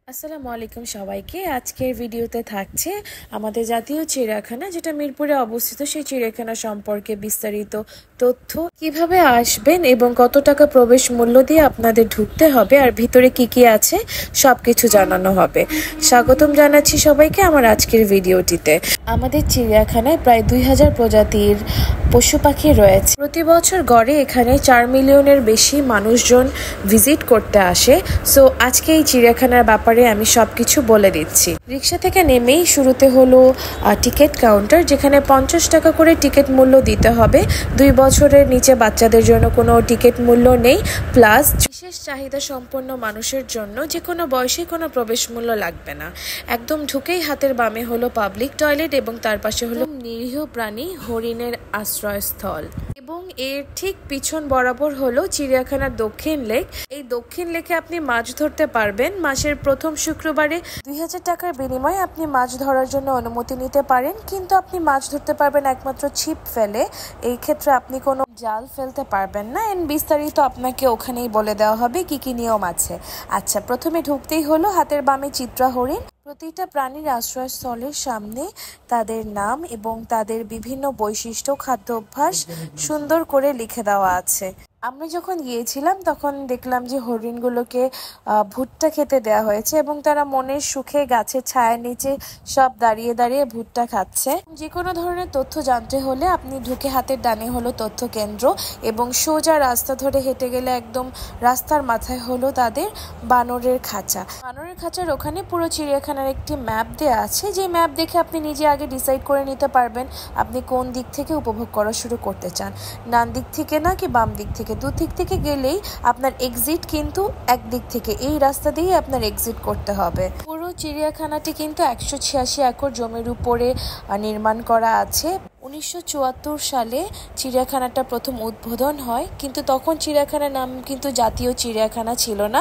আসসালামু আলাইকুম সবাইকে। আজকের ভিডিওতে থাকছে আমাদের জাতীয় চিড়িয়াখানা, যেটা মিরপুরে অবস্থিত। সেই চিড়িয়াখানা সম্পর্কে বিস্তারিত তথ্য, কিভাবে আসবেন এবং কত টাকা প্রবেশ মূল্য দিয়ে আপনাদের ঢুকতে হবে, আর ভিতরে কি কি আছে সবকিছু জানানো হবে। স্বাগতম জানাচ্ছি সবাইকে আমার আজকের ভিডিওটিতে। আমাদের চিড়িয়াখানায় প্রায় 2000 প্রজাতির পশু পাখি রয়েছে। প্রতি বছর গড়ে এখানে 4 মিলিয়নের বেশি মানুষজন ভিজিট করতে আসে। সো আজকে এই চিড়িয়াখানার ব্যাপারে আমি সবকিছু বলে দিচ্ছি। রিক্সা থেকে নেমেই শুরুতে হলো টিকিট কাউন্টার, যেখানে 50 টাকা করে টিকিট মূল্য দিতে হবে। 2 বছরের নিচে বাচ্চাদের জন্য কোনো টিকিট মূল্য নেই। প্লাস বিশেষ চাহিদা সম্পন্ন মানুষের জন্য যে কোনো বয়সে কোনো প্রবেশ মূল্য লাগবে না। একদম ঢুকেই হাতের বামে হলো পাবলিক টয়লেট এবং তার পাশে হলো নিরীহ প্রাণী হরিণের আশ্রয়স্থল, এবং এর ঠিক পিছন বরাবর হলো চিড়িয়াখানার দক্ষিণ লেক। এই দক্ষিণ লেকে আপনি মাছ ধরতে পারবেন। মাসের প্রথম শুক্রবারে 2000 টাকার বিনিময়ে আপনি মাছ ধরার জন্য অনুমতি নিতে পারেন, কিন্তু আপনি মাছ ধরতে পারবেন একমাত্র ছিপ ফেলে। এই ক্ষেত্রে আপনি কোনো জাল ফেলতে পারবেন না। এন্ড বিস্তারিত আপনাকে ওখানেই বলে দেওয়া হবে কি কি নিয়ম আছে। আচ্ছা, প্রথমে ঢুকতেই হলো হাতের বামে চিত্রা হরিণ। প্রতিটা প্রাণীর আশ্রয়স্থলের সামনে তাদের নাম এবং তাদের বিভিন্ন বৈশিষ্ট্য, খাদ্যাভ্যাস সুন্দর করে লিখে দেওয়া আছে। আমরা যখন গিয়েছিলাম তখন দেখলাম যে হরিণগুলোকে ভুট্টা খেতে দেওয়া হয়েছে এবং তারা মনের সুখে গাছের ছায়ার নিচে সব দাঁড়িয়ে দাঁড়িয়ে ভুট্টা খাচ্ছে। যে কোনো ধরনের তথ্য জানতে হলে আপনি ঢুকে হাতের ডানে হলো তথ্য কেন্দ্র, এবং সোজা রাস্তা ধরে হেঁটে গেলে একদম রাস্তার মাথায় হলো তাদের বানরের খাঁচা। বানরের খাঁচার ওখানে পুরো চিড়িয়াখানার একটি ম্যাপ দেওয়া আছে, যে ম্যাপ দেখে আপনি নিজে আগে ডিসাইড করে নিতে পারবেন আপনি কোন দিক থেকে উপভোগ করা শুরু করতে চান, ডান দিক থেকে না কি বাম দিক থেকে। দিক থেকে গেলেই আপনার এক্সিট কিন্তু একদিক থেকে, এই রাস্তা দিয়ে আপনার এক্সিট করতে হবে। পুরো চিড়িয়াখানাটি কিন্তু 186 একর জমির উপরে নির্মাণ করা আছে। 1974 সালে চিড়িয়াখানাটা প্রথম উদ্বোধন হয়, কিন্তু তখন চিড়িয়াখানার নাম কিন্তু জাতীয় চিড়িয়াখানা ছিল না,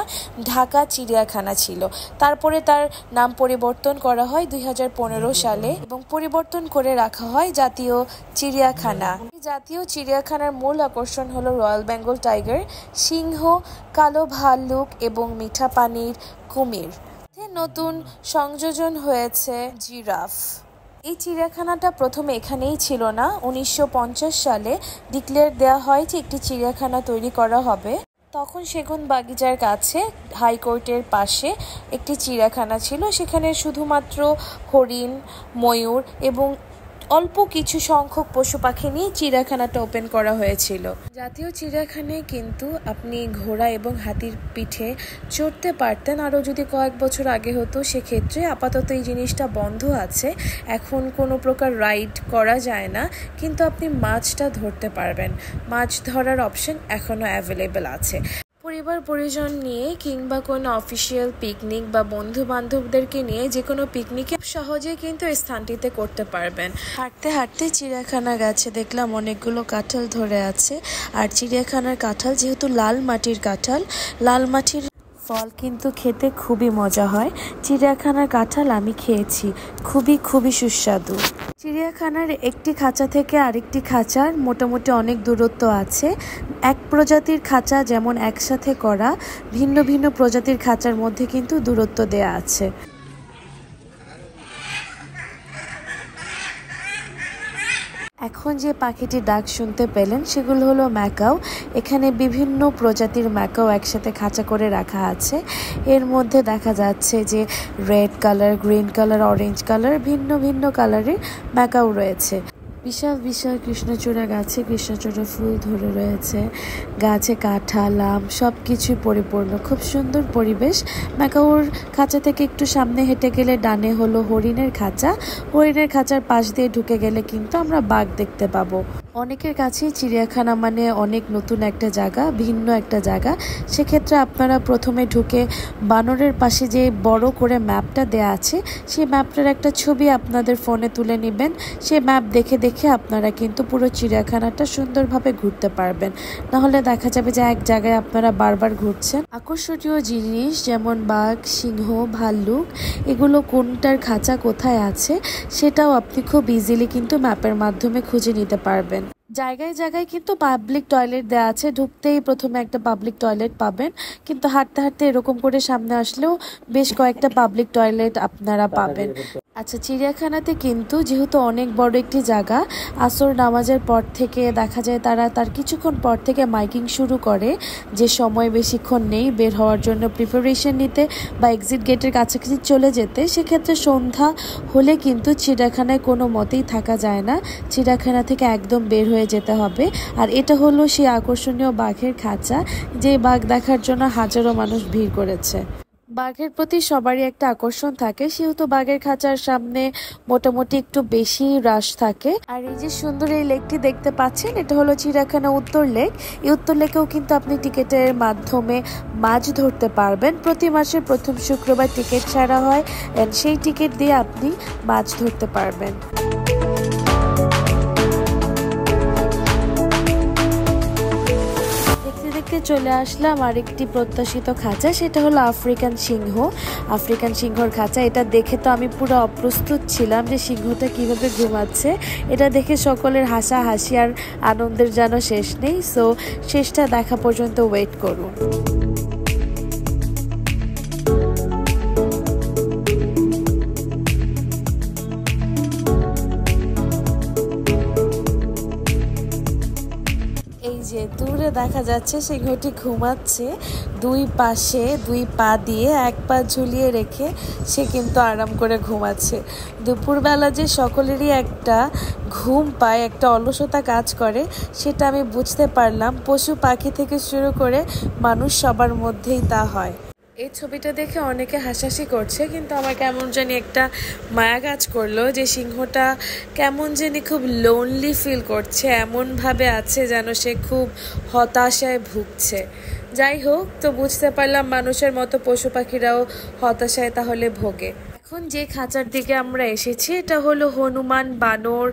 ঢাকা চিড়িয়াখানা ছিল। তারপরে তার নাম পরিবর্তন করা হয় 2015 সালে এবং পরিবর্তন করে রাখা হয় জাতীয় চিড়িয়াখানা। জাতীয় চিড়িয়াখানার মূল আকর্ষণ হলো রয়্যাল বেঙ্গল টাইগার, সিংহ, কালো ভাল্লুক এবং মিঠা পানির কুমির। নতুন সংযোজন হয়েছে জিরাফ। এই চিড়িয়াখানাটা প্রথমে এখানেই ছিল না। 1950 সালে ডিক্লেয়ার দেওয়া হয় যে একটি চিড়িয়াখানা তৈরি করা হবে। তখন সেগুন বাগিচার কাছে হাইকোর্টের পাশে একটি চিড়িয়াখানা ছিল। সেখানে শুধুমাত্র হরিণ, ময়ূর এবং অল্প কিছু সংখ্যক পশু পাখি নিয়ে চিড়িয়াখানাটা ওপেন করা হয়েছিল। জাতীয় চিড়িয়াখানায় কিন্তু আপনি ঘোড়া এবং হাতির পিঠে চড়তে পারতেন। আরও যদি কয়েক বছর আগে হতো সেক্ষেত্রে। আপাতত এই জিনিসটা বন্ধ আছে, এখন কোনো প্রকার রাইড করা যায় না, কিন্তু আপনি মাছটা ধরতে পারবেন। মাছ ধরার অপশন এখনও অ্যাভেলেবেল আছে। পরিবার পরিজন নিয়ে কিংবা কোনো অফিসিয়াল পিকনিক বা বন্ধু বান্ধবদেরকে নিয়ে যে কোনো পিকনিকে সহজেই কিন্তু এই স্থানটিতে করতে পারবেন। হাঁটতে হাঁটতে চিড়িয়াখানা গাছে দেখলাম অনেকগুলো কাঁঠাল ধরে আছে। আর চিড়িয়াখানার কাঁঠাল যেহেতু লাল মাটির কাঁঠাল, লাল মাটির ফল কিন্তু খেতে খুবই মজা হয়। চিড়িয়াখানার কাঁঠাল আমি খেয়েছি, খুবই সুস্বাদু। চিড়িয়াখানার একটি খাঁচা থেকে আরেকটি খাঁচার মোটামুটি অনেক দূরত্ব আছে। এক প্রজাতির খাঁচা যেমন একসাথে করা, ভিন্ন ভিন্ন প্রজাতির খাঁচার মধ্যে কিন্তু দূরত্ব দেয়া আছে। এখন যে পাখিটির ডাক শুনতে পেলেন সেগুলো হলো ম্যাকাও। এখানে বিভিন্ন প্রজাতির ম্যাকাও একসাথে খাঁচা করে রাখা আছে। এর মধ্যে দেখা যাচ্ছে যে red colour, green colour, orange colour, ভিন্ন ভিন্ন কালারের ম্যাকাও রয়েছে। বিশাল বিশাল কৃষ্ণচূড়া গাছে কৃষ্ণচূড়া ফুল ধরে রয়েছে। গাছে কাঁঠাল, আম সব কিছুই পরিপূর্ণ, খুব সুন্দর পরিবেশ। ম্যাকাওর খাঁচা থেকে একটু সামনে হেঁটে গেলে ডানে হলো হরিণের খাঁচা। হরিণের খাঁচার পাশ দিয়ে ঢুকে গেলে কিন্তু আমরা বাঘ দেখতে পাবো। অনেকের কাছেই চিড়িয়াখানা মানে অনেক নতুন একটা জায়গা, ভিন্ন একটা জায়গা। সেক্ষেত্রে আপনারা প্রথমে ঢুকে বানরের পাশে যে বড় করে ম্যাপটা দেয়া আছে, সেই ম্যাপটার একটা ছবি আপনাদের ফোনে তুলে নেবেন। সেই ম্যাপ দেখে দেখে আপনারা কিন্তু পুরো চিড়িয়াখানাটা সুন্দরভাবে ঘুরতে পারবেন। নাহলে দেখা যাবে যে এক জায়গায় আপনারা বারবার ঘুরছেন। আকর্ষণীয় জিনিস যেমন বাঘ, সিংহ, ভাল্লুক, এগুলো কোনটার খাঁচা কোথায় আছে সেটাও আপনি খুব ইজিলি কিন্তু ম্যাপের মাধ্যমে খুঁজে নিতে পারবেন। জায়গায় জায়গায় কিন্তু পাবলিক টয়লেট দেওয়া আছে, ঢুকতেই প্রথমে একটা পাবলিক টয়লেট পাবেন, কিন্তু হাঁটতে হাঁটতে এরকম করে সামনে আসলেও বেশ কয়েকটা পাবলিক টয়লেট আপনারা পাবেন। আচ্ছা, চিড়িয়াখানাতে কিন্তু যেহেতু অনেক বড় একটি জায়গা, আসর নামাজের পর থেকে দেখা যায় তার কিছুক্ষণ পর থেকে মাইকিং শুরু করে যে সময় বেশিক্ষণ নেই বের হওয়ার জন্য প্রিপারেশন নিতে বা এক্সিট গেটের কাছাকাছি চলে যেতে। সেক্ষেত্রে সন্ধ্যা হলে কিন্তু চিড়িয়াখানায় কোনো মতেই থাকা যায় না, চিড়িয়াখানা থেকে একদম বের হয়ে যেতে হবে। আর এটা হলো সেই আকর্ষণীয় বাঘের খাঁচা, যে বাঘ দেখার জন্য হাজারো মানুষ ভিড় করেছে। বাঘের প্রতি সবারই একটা আকর্ষণ থাকে, সেহেতু বাঘের খাঁচার সামনে মোটামুটি একটু বেশি রাশ থাকে। আর এই যে সুন্দর এই লেকটি দেখতে পাচ্ছেন, এটা হলো চিড়িয়াখানা উত্তর লেক। এই উত্তর লেকেও কিন্তু আপনি টিকিটের মাধ্যমে মাছ ধরতে পারবেন। প্রতি মাসের প্রথম শুক্রবার টিকিট ছাড়া হয়, সেই টিকিট দিয়ে আপনি মাছ ধরতে পারবেন। চলে আসলাম আরেকটি প্রত্যাশিত খাঁচা, সেটা হলো আফ্রিকান সিংহ। আফ্রিকান সিংহর খাঁচা, এটা দেখে তো আমি পুরো অপ্রস্তুত ছিলাম যে সিংহটা কিভাবে ঘুমাচ্ছে। এটা দেখে সকলের হাসাহাসি আর আনন্দের যেন শেষ নেই। সো শেষটা দেখা পর্যন্ত ওয়েট করুন। দূরে দেখা যাচ্ছে সিংহটি ঘুমাচ্ছে, দুই পাশে দুই পা দিয়ে এক পা ঝুলিয়ে রেখে সে কিন্তু আরাম করে ঘুমাচ্ছে। দুপুরবেলা যে সকলেরই একটা ঘুম পায়, একটা অলসতা কাজ করে, সেটা আমি বুঝতে পারলাম। পশু পাখি থেকে শুরু করে মানুষ সবার মধ্যেই তা হয়। এই ছবিটা দেখে অনেকে হাসাহাসি করছে, কিন্তু আমার কেমন জানি একটা মায়া কাজ করলো যে সিংহটা কেমন জানি খুব লোনলি ফিল করছে, এমনভাবে আছে যেন সে খুব হতাশায় ভুগছে। যাই হোক, তো বুঝতে পারলাম মানুষের মতো পশু পাখিরাও হতাশায় তাহলে ভোগে। এখন যে খাঁচার দিকে আমরা এসেছি এটা হলো হনুমান বানর।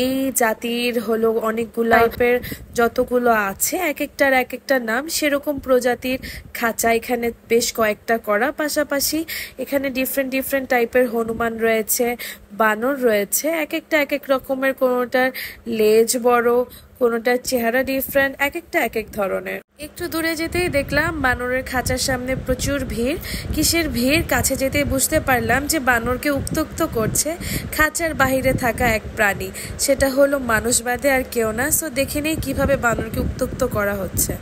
এই জাতির হলো অনেকগুলো টাইপের, যতগুলো আছে এক একটার এক একটা নাম, সেরকম প্রজাতির খাঁচা এখানে বেশ কয়েকটা করা। পাশাপাশি এখানে ডিফারেন্ট টাইপের হনুমান রয়েছে, বানর রয়েছে, এক একটা এক এক রকমের, কোনোটার লেজ বড়, কোনোটার চেহারা ডিফারেন্ট, এক একটা এক এক ধরনের। একটু দূরে যেতেই দেখলাম বানরের খাঁচার সামনে প্রচুর ভিড়। কিসের ভিড়? কাছে যেতেই বুঝতে পারলাম যে বানরকে উত্ত্যক্ত করছে খাঁচার বাহিরে থাকা এক প্রাণী, সেটা হলো মানুষ বাদে আর কেউ না। সো দেখে নেই কিভাবে বানরকে উত্ত্যক্ত করা হচ্ছে।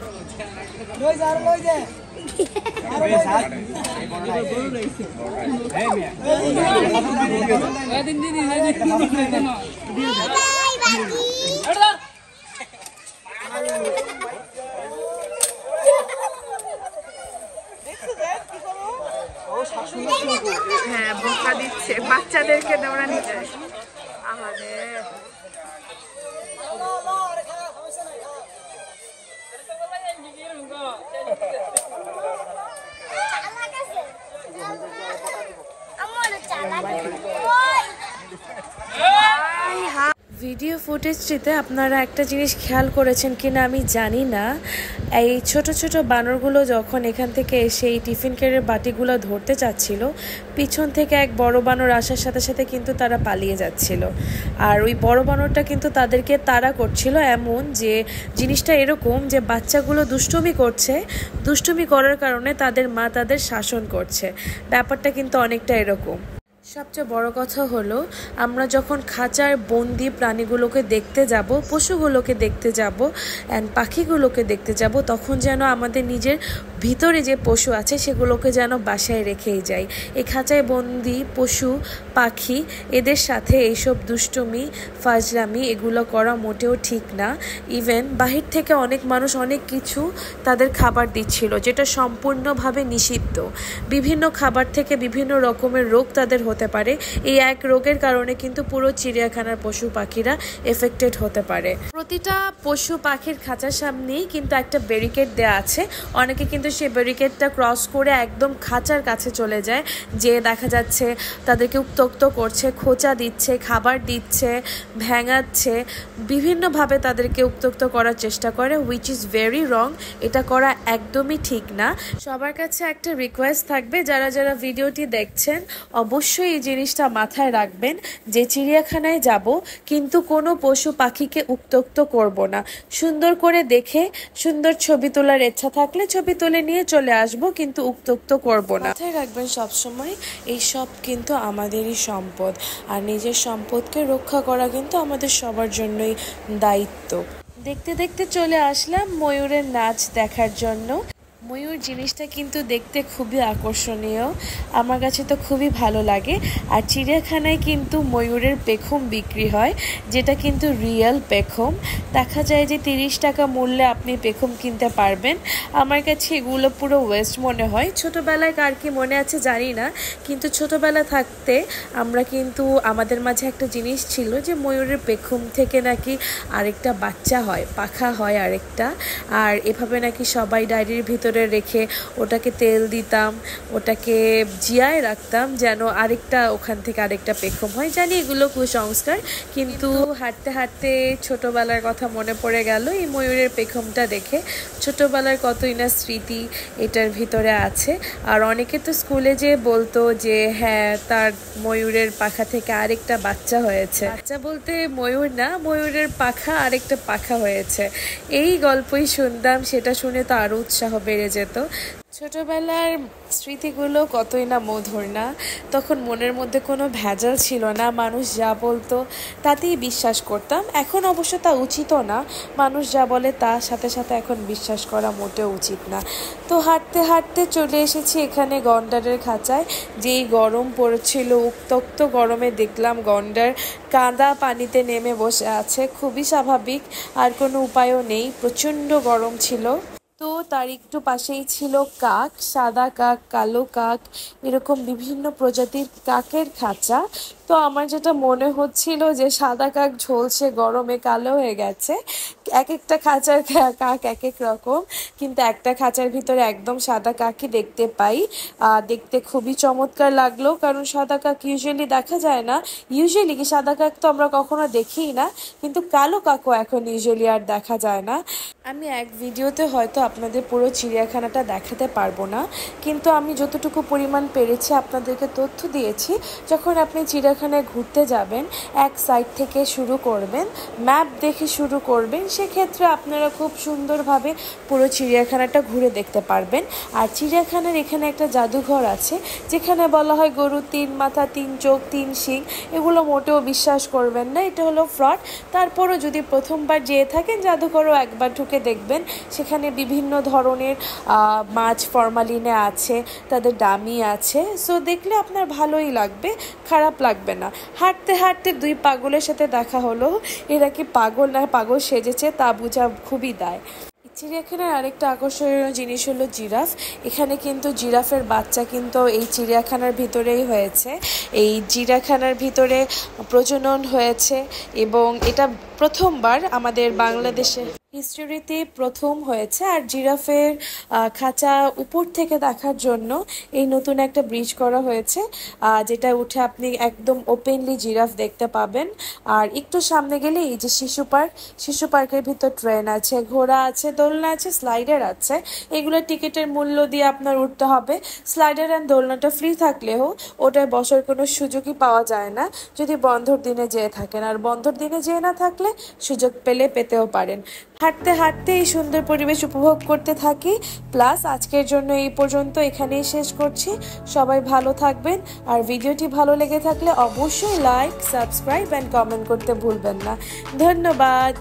হ্যাঁ, বোকা দিচ্ছে, বাচ্চাদেরকে দৌড়ানি যায়। আমাদের ভিডিও ফুটেজটিতে আপনারা একটা জিনিস খেয়াল করেছেন কিনা আমি জানি না, এই ছোট ছোট বানরগুলো যখন এখান থেকে এসে এই টিফিন কেয়ারের বাটিগুলো ধরতে চাচ্ছিল, পিছন থেকে এক বড় বানর আসার সাথে সাথে কিন্তু তারা পালিয়ে যাচ্ছিল। আর ওই বড় বানরটা কিন্তু তাদেরকে তাড়া করছিল, এমন যে জিনিসটা এরকম যে বাচ্চাগুলো দুষ্টুমি করছে, দুষ্টুমি করার কারণে তাদের মা তাদের শাসন করছে। ব্যাপারটা কিন্তু অনেকটা এরকম। সবচেয়ে বড় কথা হলো, আমরা যখন খাঁচার বন্দি প্রাণীগুলোকে দেখতে যাব, পশুগুলোকে দেখতে যাব অ্যান্ড পাখিগুলোকে দেখতে যাব, তখন যেন আমাদের নিজের ভিতরে যে পশু আছে সেগুলোকে যেন বাসায় রেখেই যাই। এই খাঁচায় বন্দি পশু পাখি, এদের সাথে এইসব দুষ্টুমি ফাজলামি এগুলো করা মোটেও ঠিক না। ইভেন বাহির থেকে অনেক মানুষ অনেক কিছু তাদের খাবার দিচ্ছিল, যেটা সম্পূর্ণভাবে নিষিদ্ধ। বিভিন্ন খাবার থেকে বিভিন্ন রকমের রোগ তাদের হতে পারে। এই এক রোগের কারণে কিন্তু পুরো চিড়িয়াখানার পশু পাখিরা এফেক্টেড হতে পারে। প্রতিটা পশু পাখির খাঁচার সামনেই কিন্তু একটা ব্যারিকেড দেওয়া আছে। অনেকে কিন্তু সেই ব্যারিকেডটা ক্রস করে একদম খাঁচার কাছে চলে যায়, যে দেখা যাচ্ছে তাদেরকে উত্ত্যক্ত করছে, খোঁচা দিচ্ছে, খাবার দিচ্ছে, ভেঙাচ্ছে, বিভিন্নভাবে তাদেরকে উত্ত্যক্ত করার চেষ্টা করে, হুইচ ইজ ভেরি রং। এটা করা একদমই ঠিক না। সবার কাছে একটা রিকোয়েস্ট থাকবে, যারা যারা ভিডিওটি দেখছেন অবশ্যই অবশ্যই এই জিনিসটা মাথায় রাখবেন যে চিড়িয়াখানায় যাব কিন্তু কোনো পশু পাখিকে উত্ত্যক্ত করব না। সুন্দর করে দেখে সুন্দর ছবি তোলার ইচ্ছা থাকলে ছবি তুলে নিয়ে চলে আসব, কিন্তু উত্ত্যক্ত করব না। মাথায় রাখবেন সবসময় এই সব কিন্তু আমাদেরই সম্পদ, আর নিজের সম্পদকে রক্ষা করা কিন্তু আমাদের সবার জন্যই দায়িত্ব। দেখতে দেখতে চলে আসলাম ময়ূরের নাচ দেখার জন্য। ময়ূর জিনিসটা কিন্তু দেখতে খুবই আকর্ষণীয়, আমার কাছে তো খুবই ভালো লাগে। আর চিড়িয়াখানায় কিন্তু ময়ূরের পেখম বিক্রি হয়, যেটা কিন্তু রিয়েল পেখম। দেখা যায় যে 30 টাকা মূল্যে আপনি পেখম কিনতে পারবেন। আমার কাছে এগুলো পুরো ওয়েস্ট মনে হয়। ছোটোবেলায় কার কি মনে আছে জানি না, কিন্তু ছোটোবেলা থাকতে আমরা কিন্তু আমাদের মাঝে একটা জিনিস ছিল যে ময়ূরের পেখম থেকে নাকি আরেকটা বাচ্চা হয়, পাখা হয় আরেকটা, আর এভাবে নাকি সবাই ডায়েরির ভিতরে রেখে ওটাকে তেল দিতাম, ওটাকে জিয়ায় রাখতাম যেন আরেকটা ওখান থেকে আরেকটা পেখম হয়। জানি এগুলো কুসংস্কার, কিন্তু হাঁটতে হাঁটতে ছোটবেলার কথা মনে পড়ে গেল এই ময়ূরের পেখমটা দেখে। ছোটবেলার কতই না স্মৃতি এটার ভিতরে আছে। আর অনেকে তো স্কুলে যে বলতো যে হ্যাঁ তার ময়ূরের পাখা থেকে আরেকটা বাচ্চা হয়েছে। বাচ্চা বলতে ময়ূর না, ময়ূরের পাখা আরেকটা পাখা হয়েছে, এই গল্পই শুনতাম। সেটা শুনে তো আরো উৎসাহ বেড়ে যেত। ছোটবেলার স্মৃতিগুলো কতই না মধুর না। তখন মনের মধ্যে কোনো ভেজাল ছিল না, মানুষ যা বলতো তাতেই বিশ্বাস করতাম। এখন অবশ্য তা উচিতও না, মানুষ যা বলে তার সাথে সাথে এখন বিশ্বাস করা মোটেও উচিত না। তো হাঁটতে হাঁটতে চলে এসেছি এখানে গন্ডারের খাঁচায়। যেই গরম পড়েছিল, উত্তপ্ত গরমে দেখলাম গন্ডার কাদা পানিতে নেমে বসে আছে, খুবই স্বাভাবিক, আর কোনো উপায়ও নেই, প্রচণ্ড গরম ছিল। তো তার একটু পাশেই ছিল কাক, সাদা কাক, কালো কাক, এরকম বিভিন্ন প্রজাতির কাকের খাঁচা। তো আমার যেটা মনে হচ্ছিল যে সাদা কাক ঝলসে গরমে কালো হয়ে গেছে। এক একটা খাঁচার কাক এক এক রকম, কিন্তু একটা খাঁচার ভিতরে একদম সাদা কাকই দেখতে পাই। দেখতে খুবই চমৎকার লাগলো, কারণ সাদা কাক ইউজুয়ালি দেখা যায় না। ইউজুয়ালি কি সাদা কাক তো আমরা কখনো দেখিই না, কিন্তু কালো কাকও এখন ইউজুয়ালি আর দেখা যায় না। আমি এক ভিডিওতে হয়তো আপনাদের পুরো চিড়িয়াখানাটা দেখাতে পারবো না, কিন্তু আমি যতটুকু পরিমাণ পেরেছি আপনাদেরকে তথ্য দিয়েছি। যখন আপনি চিড়িয়াখানায় ঘুরতে যাবেন, এক সাইড থেকে শুরু করবেন, ম্যাপ দেখে শুরু করবেন, সেক্ষেত্রে আপনারা খুব সুন্দরভাবে পুরো চিড়িয়াখানাটা ঘুরে দেখতে পারবেন। আর চিড়িয়াখানার এখানে একটা জাদুঘর আছে, যেখানে বলা হয় গরুর 3 মাথা, 3 চোখ, 3 শিং। এগুলো মোটেও বিশ্বাস করবেন না, এটা হলো ফ্রড। তারপরও যদি প্রথমবার যেয়ে থাকেন, জাদুঘরও একবার ঢুকে দেখবেন। সেখানে বিভিন্ন ধরনের মাছ ফরমালিনে আছে, তাদের দামি আছে। সো দেখলে আপনার ভালোই লাগবে, খারাপ লাগবে না। হাঁটতে হাঁটতে 2 পাগলের সাথে দেখা হলো। এরা কি পাগল না পাগল সেজেছে তা বোঝা খুবই দায়। চিড়িয়াখানার আরেকটা আকর্ষণীয় জিনিস হলো জিরাফ। এখানে কিন্তু জিরাফের বাচ্চা কিন্তু এই চিড়িয়াখানার ভিতরেই হয়েছে। এই চিড়িয়াখানার ভিতরে প্রজনন হয়েছে, এবং এটা প্রথমবার আমাদের বাংলাদেশে হিস্টোরিতে প্রথম হয়েছে। আর জিরাফের খাঁচা উপর থেকে দেখার জন্য এই নতুন একটা ব্রিজ করা হয়েছে, যেটা উঠে আপনি একদম ওপেনলি জিরাফ দেখতে পাবেন। আর একটু সামনে গেলে এই যে শিশু পার্ক, শিশু পার্কের ভিতর ট্রেন আছে, ঘোড়া আছে, দোলনা আছে, স্লাইডার আছে। এগুলো টিকিটের মূল্য দিয়ে আপনার উঠতে হবে। স্লাইডার অ্যান্ড দোলনাটা ফ্রি থাকলেও ওটায় বসার কোনো সুযোগই পাওয়া যায় না যদি বন্ধর দিনে যেয়ে থাকেন। আর বন্ধর দিনে যেয়ে না থাকলে সুযোগ পেতেও পারেন। হাঁটতে হাঁটতে এই সুন্দর পরিবেশ উপভোগ করতে থাকি। প্লাস আজকের জন্য এই পর্যন্ত, এখানেই শেষ করছি। সবাই ভালো থাকবেন, আর ভিডিওটি ভালো লেগে থাকলে অবশ্যই লাইক, সাবস্ক্রাইব অ্যান্ড কমেন্ট করতে ভুলবেন না। ধন্যবাদ।